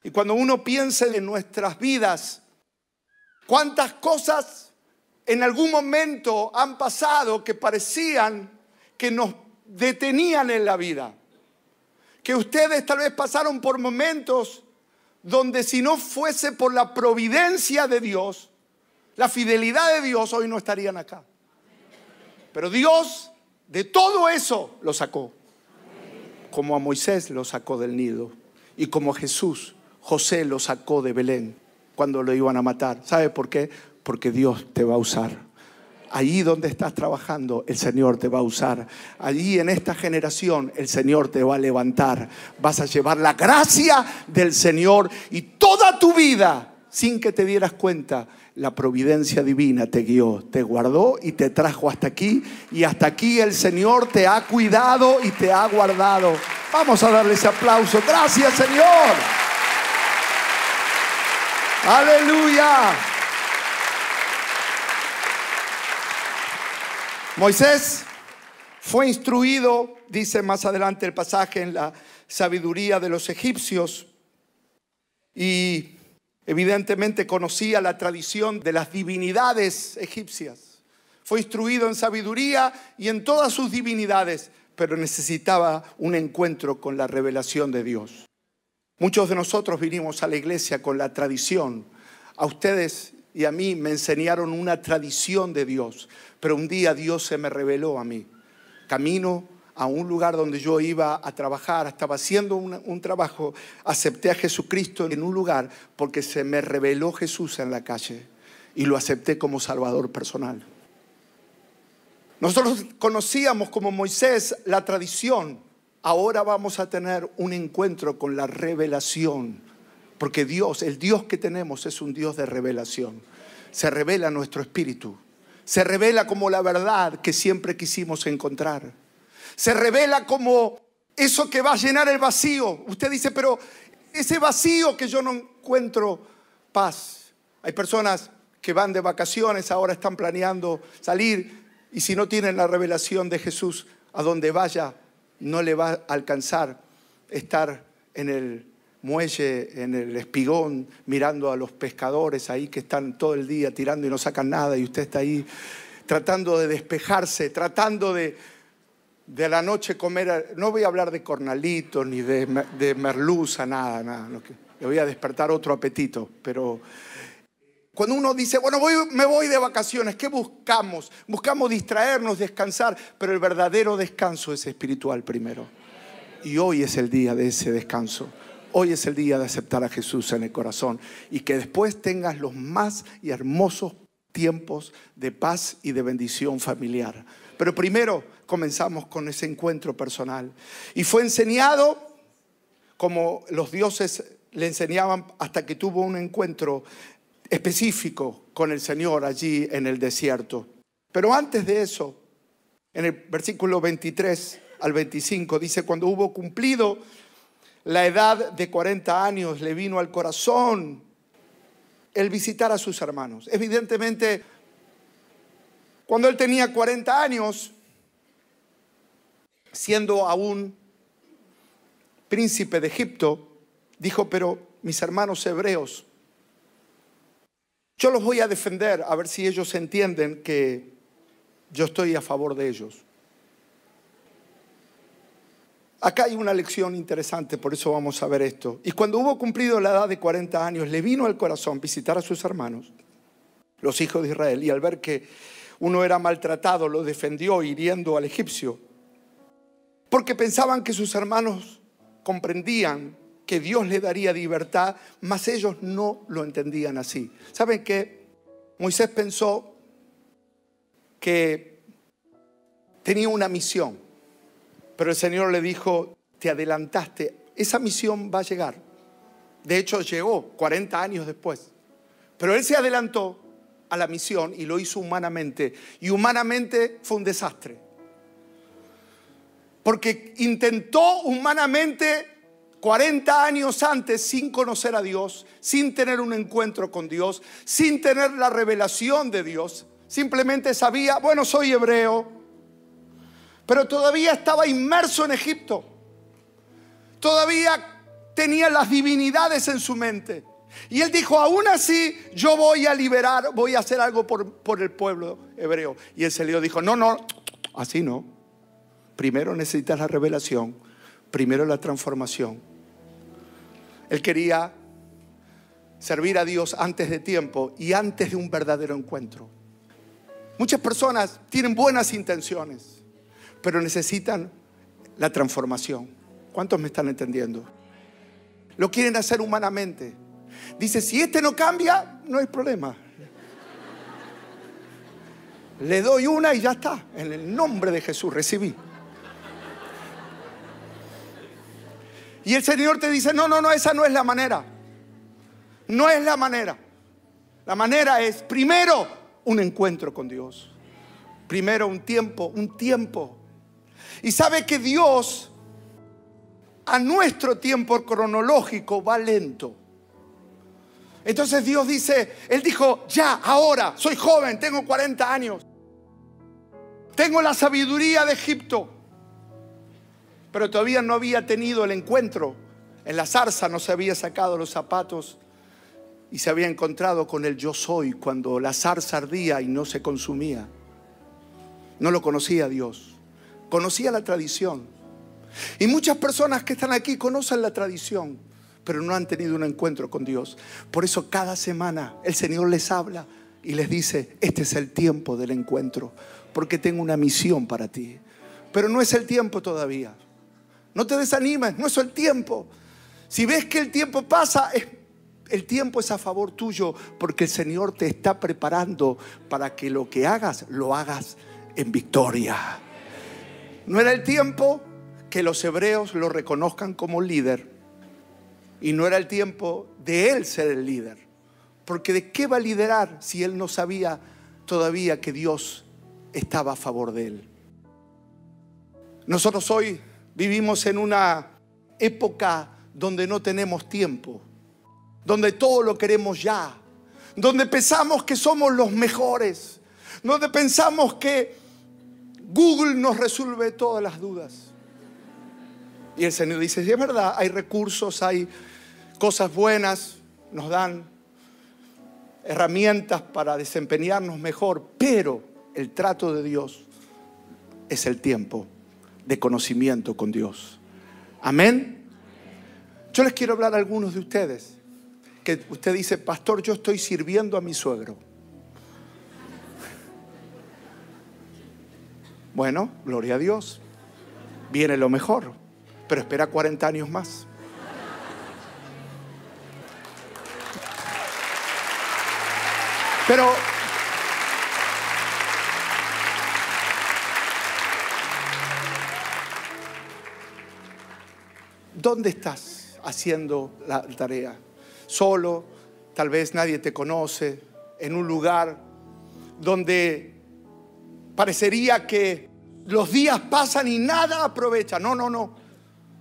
Speaker 1: Y cuando uno piensa en nuestras vidas, cuántas cosas en algún momento han pasado que parecían que nos detenían en la vida. Que ustedes tal vez pasaron por momentos donde si no fuese por la providencia de Dios, la fidelidad de Dios, hoy no estarían acá. Pero Dios de todo eso lo sacó. Como a Moisés lo sacó del nido. Y como a Jesús, José lo sacó de Belén cuando lo iban a matar. ¿Sabe por qué? Porque Dios te va a usar. Allí donde estás trabajando, el Señor te va a usar. Allí en esta generación, el Señor te va a levantar. Vas a llevar la gracia del Señor y toda tu vida, sin que te dieras cuenta, la providencia divina te guió, te guardó y te trajo hasta aquí. Y hasta aquí el Señor te ha cuidado y te ha guardado. Vamos a darle ese aplauso. Gracias, Señor. Aleluya. Moisés fue instruido, dice más adelante el pasaje, en la sabiduría de los egipcios y evidentemente conocía la tradición de las divinidades egipcias. Fue instruido en sabiduría y en todas sus divinidades, pero necesitaba un encuentro con la revelación de Dios. Muchos de nosotros vinimos a la iglesia con la tradición. A ustedes y a mí me enseñaron una tradición de Dios, pero un día Dios se me reveló a mí. Camino a un lugar donde yo iba a trabajar, estaba haciendo un trabajo, acepté a Jesucristo en un lugar porque se me reveló Jesús en la calle y lo acepté como Salvador personal. Nosotros conocíamos como Moisés la tradición, ahora vamos a tener un encuentro con la revelación, porque Dios, el Dios que tenemos es un Dios de revelación. Se revela nuestro espíritu, se revela como la verdad que siempre quisimos encontrar. Se revela como eso que va a llenar el vacío. Usted dice, pero ese vacío que yo no encuentro paz. Hay personas que van de vacaciones, ahora están planeando salir y si no tienen la revelación de Jesús, a donde vaya, no le va a alcanzar estar en el muelle, en el espigón, mirando a los pescadores ahí que están todo el día tirando y no sacan nada, y usted está ahí tratando de despejarse, tratando de la noche comer. No voy a hablar de cornalitos ni de merluza, nada. Le voy a despertar otro apetito. Pero cuando uno dice, bueno, me voy de vacaciones, ¿qué buscamos? Buscamos distraernos, descansar, pero el verdadero descanso es espiritual primero. Y hoy es el día de ese descanso. Hoy es el día de aceptar a Jesús en el corazón y que después tengas los más y hermosos tiempos de paz y de bendición familiar. Pero primero comenzamos con ese encuentro personal. Y fue enseñado como los dioses le enseñaban hasta que tuvo un encuentro específico con el Señor allí en el desierto. Pero antes de eso, en el versículo 23 al 25 dice: cuando hubo cumplido la edad de 40 años, le vino al corazón el visitar a sus hermanos. Evidentemente, cuando él tenía 40 años, siendo aún príncipe de Egipto, dijo: pero mis hermanos hebreos, yo los voy a defender, a ver si ellos entienden que yo estoy a favor de ellos. Acá hay una lección interesante, por eso vamos a ver esto. Y cuando hubo cumplido la edad de 40 años, le vino al corazón visitar a sus hermanos, los hijos de Israel, y al ver que uno era maltratado, lo defendió hiriendo al egipcio, porque pensaban que sus hermanos comprendían que Dios le daría libertad, mas ellos no lo entendían así. ¿Saben qué? Moisés pensó que tenía una misión, pero el Señor le dijo: te adelantaste, esa misión va a llegar. De hecho, llegó 40 años después. Pero él se adelantó a la misión y lo hizo humanamente. Y humanamente fue un desastre. Porque intentó humanamente 40 años antes, sin conocer a Dios, sin tener un encuentro con Dios, sin tener la revelación de Dios. Simplemente sabía, bueno, soy hebreo, pero todavía estaba inmerso en Egipto. Todavía tenía las divinidades en su mente. Y él dijo: aún así yo voy a liberar, voy a hacer algo por el pueblo hebreo. Y el Señor dijo: no, así no. Primero necesitas la revelación, primero la transformación. Él quería servir a Dios antes de tiempo y antes de un verdadero encuentro. Muchas personas tienen buenas intenciones, pero necesitan la transformación. ¿Cuántos me están entendiendo? Lo quieren hacer humanamente. Dice: si este no cambia, no hay problema. Le doy una y ya está. En el nombre de Jesús recibí. Y el Señor te dice: no, esa no es la manera. No es la manera. La manera es primero un encuentro con Dios. Primero un tiempo. Y sabe que Dios a nuestro tiempo cronológico va lento. Entonces Dios dice, Él dijo: ya, ahora, soy joven, tengo 40 años. Tengo la sabiduría de Egipto. Pero todavía no había tenido el encuentro. En la zarza no se había sacado los zapatos y se había encontrado con el yo soy cuando la zarza ardía y no se consumía. No lo conocía a Dios. Conocía la tradición. Y muchas personas que están aquí conocen la tradición, pero no han tenido un encuentro con Dios. Por eso cada semana el Señor les habla y les dice: este es el tiempo del encuentro, porque tengo una misión para ti. Pero no es el tiempo todavía. No te desanimes, no es el tiempo. Si ves que el tiempo pasa, el tiempo es a favor tuyo, porque el Señor te está preparando para que lo que hagas, lo hagas en victoria. No era el tiempo que los hebreos lo reconozcan como líder, y no era el tiempo de él ser el líder, porque ¿de qué va a liderar si él no sabía todavía que Dios estaba a favor de él? Nosotros hoy vivimos en una época donde no tenemos tiempo, donde todo lo queremos ya, donde pensamos que somos los mejores, donde pensamos que Google nos resuelve todas las dudas. Y el Señor dice, sí, es verdad, hay recursos, hay cosas buenas, nos dan herramientas para desempeñarnos mejor, pero el trato de Dios es el tiempo de conocimiento con Dios. Amén. Yo les quiero hablar a algunos de ustedes que usted dice, pastor, yo estoy sirviendo a mi suegro. Bueno, gloria a Dios, viene lo mejor, pero espera 40 años más. Pero ¿dónde estás haciendo la tarea? Solo, tal vez nadie te conoce, en un lugar donde parecería que los días pasan y nada aprovecha. No.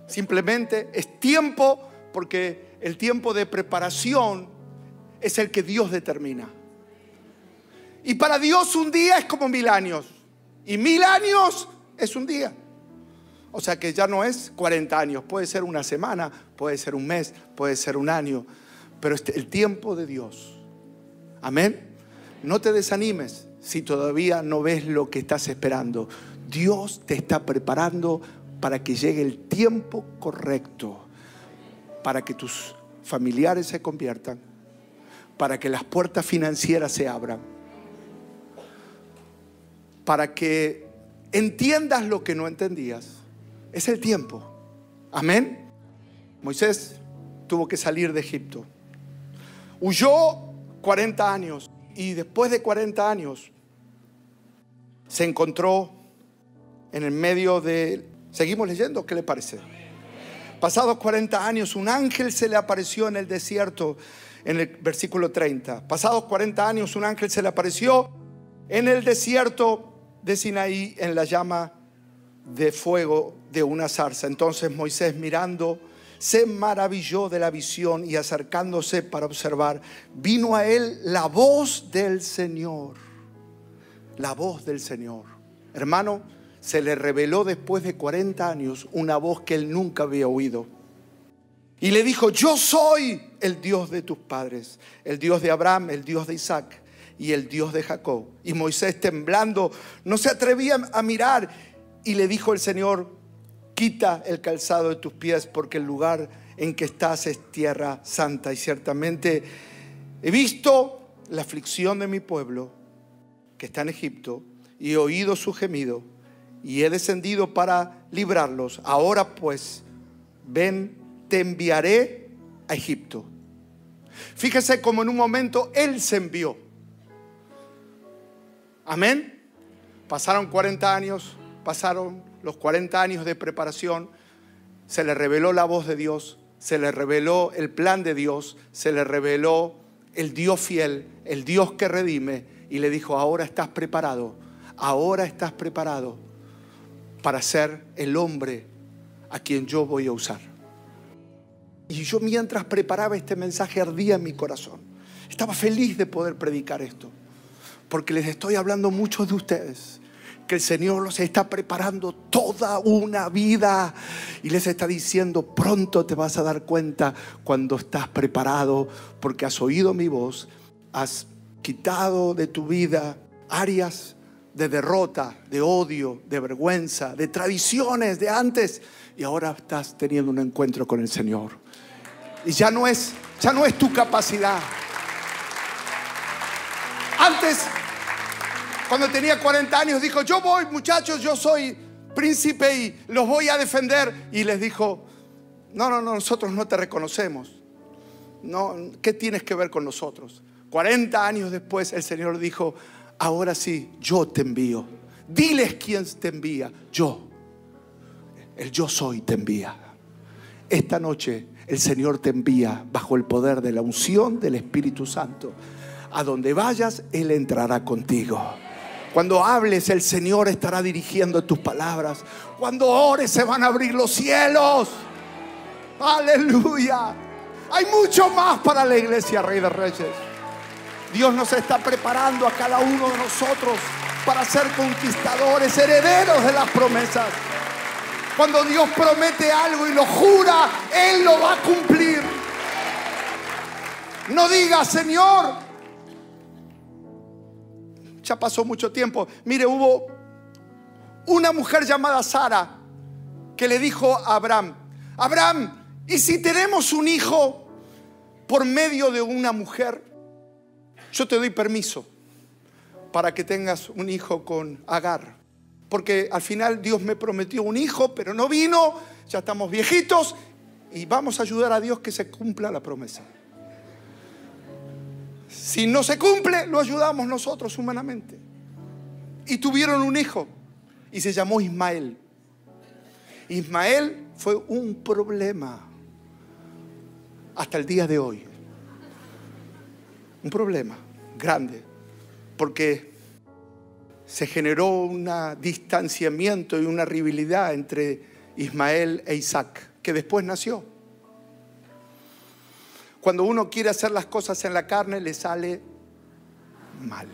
Speaker 1: Simplemente es tiempo, porque el tiempo de preparación es el que Dios determina. Y para Dios un día es como 1000 años. Y 1000 años es un día. O sea que ya no es 40 años. Puede ser una semana, puede ser un mes, puede ser un año. Pero el tiempo de Dios. Amén. No te desanimes si todavía no ves lo que estás esperando. Dios te está preparando para que llegue el tiempo correcto. Para que tus familiares se conviertan. Para que las puertas financieras se abran. Para que entiendas lo que no entendías. Es el tiempo. Amén. Moisés tuvo que salir de Egipto. Huyó 40 años. Y después de 40 años se encontró en el medio de... ¿Seguimos leyendo? ¿Qué le parece? Pasados 40 años, un ángel se le apareció en el desierto, en el versículo 30. Pasados 40 años, un ángel se le apareció en el desierto de Sinaí, en la llama de fuego de una zarza. Entonces Moisés, mirando, se maravilló de la visión, y acercándose para observar, vino a él la voz del Señor. La voz del Señor. Hermano, se le reveló después de 40 años una voz que él nunca había oído. Y le dijo, yo soy el Dios de tus padres, el Dios de Abraham, el Dios de Isaac y el Dios de Jacob. Y Moisés, temblando, no se atrevía a mirar. Y le dijo el Señor, quita el calzado de tus pies, porque el lugar en que estás es tierra santa. Y ciertamente he visto la aflicción de mi pueblo que está en Egipto, y he oído su gemido, y he descendido para librarlos. Ahora pues, ven, te enviaré a Egipto. Fíjese cómo en un momento Él se envió. Amén. Pasaron 40 años, pasaron los 40 años de preparación. Se le reveló la voz de Dios, se le reveló el plan de Dios, se le reveló el Dios fiel, el Dios que redime, y le dijo, ahora estás preparado para ser el hombre a quien yo voy a usar. Y yo, mientras preparaba este mensaje, ardía en mi corazón. Estaba feliz de poder predicar esto, porque les estoy hablando a muchos de ustedes que el Señor los está preparando toda una vida, y les está diciendo, pronto te vas a dar cuenta cuando estás preparado, porque has oído mi voz, has quitado de tu vida áreas de derrota, de odio, de vergüenza, de tradiciones de antes, y ahora estás teniendo un encuentro con el Señor. Y ya no es tu capacidad. Antes, cuando tenía 40 años, dijo, yo voy, muchachos, yo soy príncipe y los voy a defender. Y les dijo, no, nosotros no te reconocemos. No, ¿qué tienes que ver con nosotros? 40 años después el Señor dijo, ahora sí, yo te envío. Diles quién te envía. Yo. El yo soy te envía. Esta noche el Señor te envía bajo el poder de la unción del Espíritu Santo. A donde vayas, Él entrará contigo. Cuando hables, el Señor estará dirigiendo tus palabras. Cuando ores, se van a abrir los cielos. Aleluya. Hay mucho más para la iglesia, Rey de Reyes. Dios nos está preparando a cada uno de nosotros para ser conquistadores, herederos de las promesas. Cuando Dios promete algo y lo jura, Él lo va a cumplir. No diga, Señor, ya pasó mucho tiempo. Mire, hubo una mujer llamada Sara que le dijo a Abraham: Abraham, ¿y si tenemos un hijo por medio de una mujer? Yo te doy permiso para que tengas un hijo con Agar, porque al final Dios me prometió un hijo, pero no vino, ya estamos viejitos y vamos a ayudar a Dios que se cumpla la promesa. Si no se cumple, lo ayudamos nosotros humanamente. Y tuvieron un hijo y se llamó Ismael. Ismael fue un problema hasta el día de hoy. Un problema grande, porque se generó un distanciamiento y una rivalidad entre Ismael e Isaac, que después nació. Cuando uno quiere hacer las cosas en la carne, le sale mal.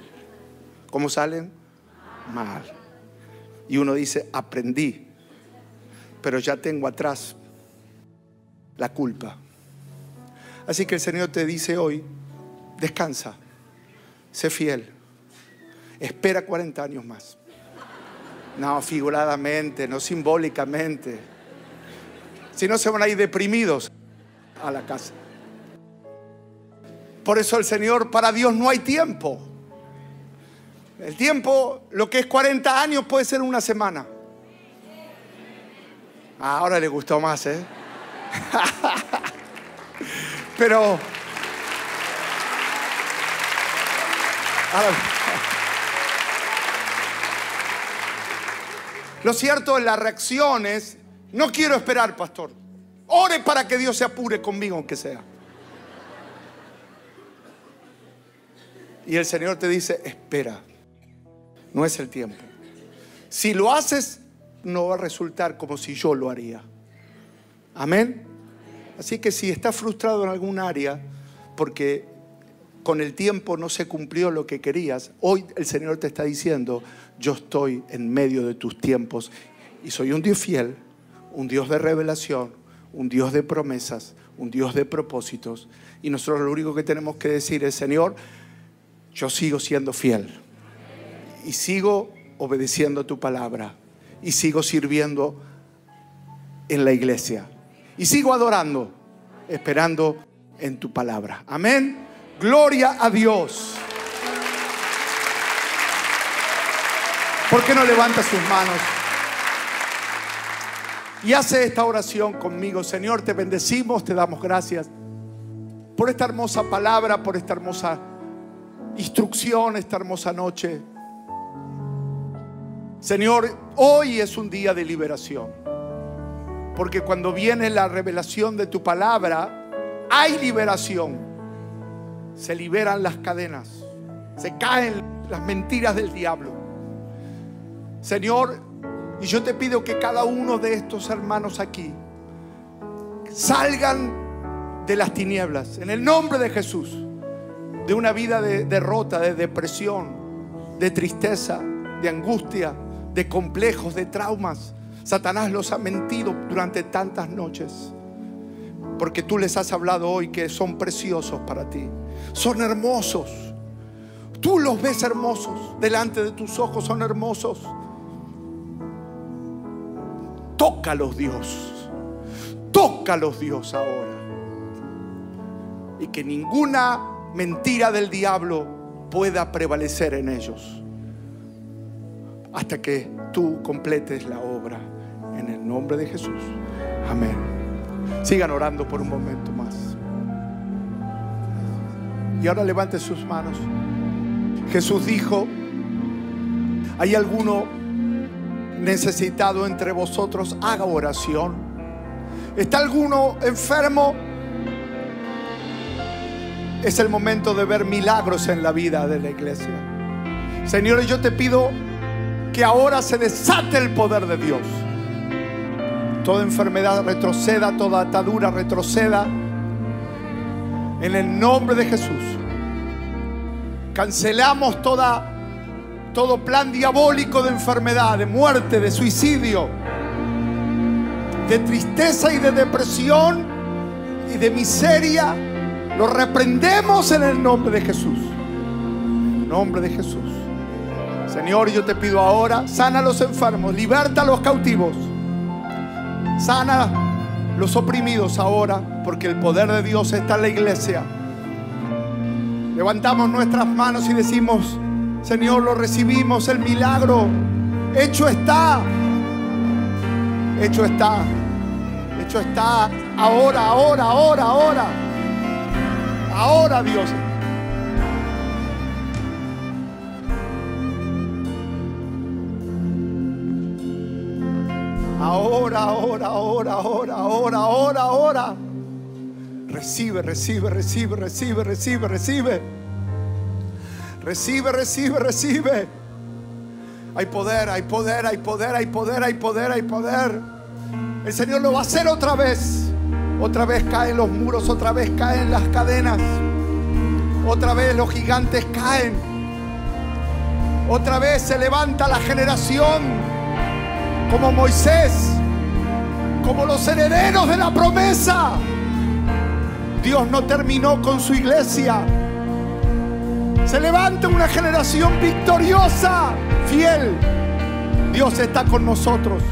Speaker 1: ¿Cómo salen? Mal. Y uno dice, aprendí, pero ya tengo atrás la culpa. Así que el Señor te dice hoy, descansa, sé fiel, espera 40 años más. No figuradamente, no simbólicamente. Si no, se van a ir deprimidos a la casa. Por eso el Señor, para Dios no hay tiempo. El tiempo, lo que es 40 años puede ser una semana. Ahora le gustó más, ¿eh? Pero lo cierto es, la reacción es: no quiero esperar, pastor. Ore para que Dios se apure conmigo, aunque sea. Y el Señor te dice, espera, no es el tiempo. Si lo haces, no va a resultar como si yo lo haría. Amén. Así que si estás frustrado en algún área porque con el tiempo no se cumplió lo que querías, hoy el Señor te está diciendo, yo estoy en medio de tus tiempos y soy un Dios fiel, un Dios de revelación, un Dios de promesas, un Dios de propósitos. Y nosotros lo único que tenemos que decir es, Señor, yo sigo siendo fiel y sigo obedeciendo tu palabra y sigo sirviendo en la iglesia y sigo adorando, esperando en tu palabra. Amén. Gloria a Dios. ¿Por qué no levanta sus manos y hace esta oración conmigo? Señor, te bendecimos, te damos gracias por esta hermosa palabra, por esta hermosa instrucción, esta hermosa noche. Señor, hoy es un día de liberación, porque cuando viene la revelación de tu palabra, hay liberación. Se liberan las cadenas, se caen las mentiras del diablo. Señor, y yo te pido que cada uno de estos hermanos aquí salgan de las tinieblas, en el nombre de Jesús, de una vida de derrota, de depresión, de tristeza, de angustia, de complejos, de traumas. Satanás los ha mentido durante tantas noches, porque tú les has hablado hoy que son preciosos para ti, son hermosos. Tú los ves hermosos, delante de tus ojos son hermosos. Tócalos, Dios, tócalos, Dios, ahora. Y que ninguna mentira del diablo pueda prevalecer en ellos hasta que tú completes la obra, en el nombre de Jesús. Amén. Sigan orando por un momento más. Y ahora levante sus manos. Jesús dijo, ¿hay alguno necesitado entre vosotros? Haga oración. ¿Está alguno enfermo? Es el momento de ver milagros en la vida de la iglesia. Señor, yo te pido que ahora se desate el poder de Dios. Toda enfermedad retroceda, toda atadura retroceda, en el nombre de Jesús. Cancelamos todo plan diabólico de enfermedad, de muerte, de suicidio. de tristeza y de depresión y de miseria, lo reprendemos en el nombre de Jesús. En el nombre de Jesús. Señor, yo te pido ahora, sana a los enfermos, liberta a los cautivos, sana a los oprimidos ahora, porque el poder de Dios está en la iglesia. Levantamos nuestras manos y decimos: Señor, lo recibimos, el milagro hecho está. Hecho está. Hecho está. Ahora, ahora, ahora, ahora. Ahora, Dios. Ahora, ahora, ahora, ahora, ahora, ahora, ahora. Recibe, recibe, recibe, recibe, recibe, recibe. Recibe, recibe, recibe. Hay poder, hay poder, hay poder, hay poder, hay poder, hay poder. El Señor lo va a hacer otra vez. Otra vez caen los muros, otra vez caen las cadenas. Otra vez los gigantes caen. Otra vez se levanta la generación como Moisés, como los herederos de la promesa. Dios no terminó con su iglesia. Se levanta una generación victoriosa, fiel. Dios está con nosotros.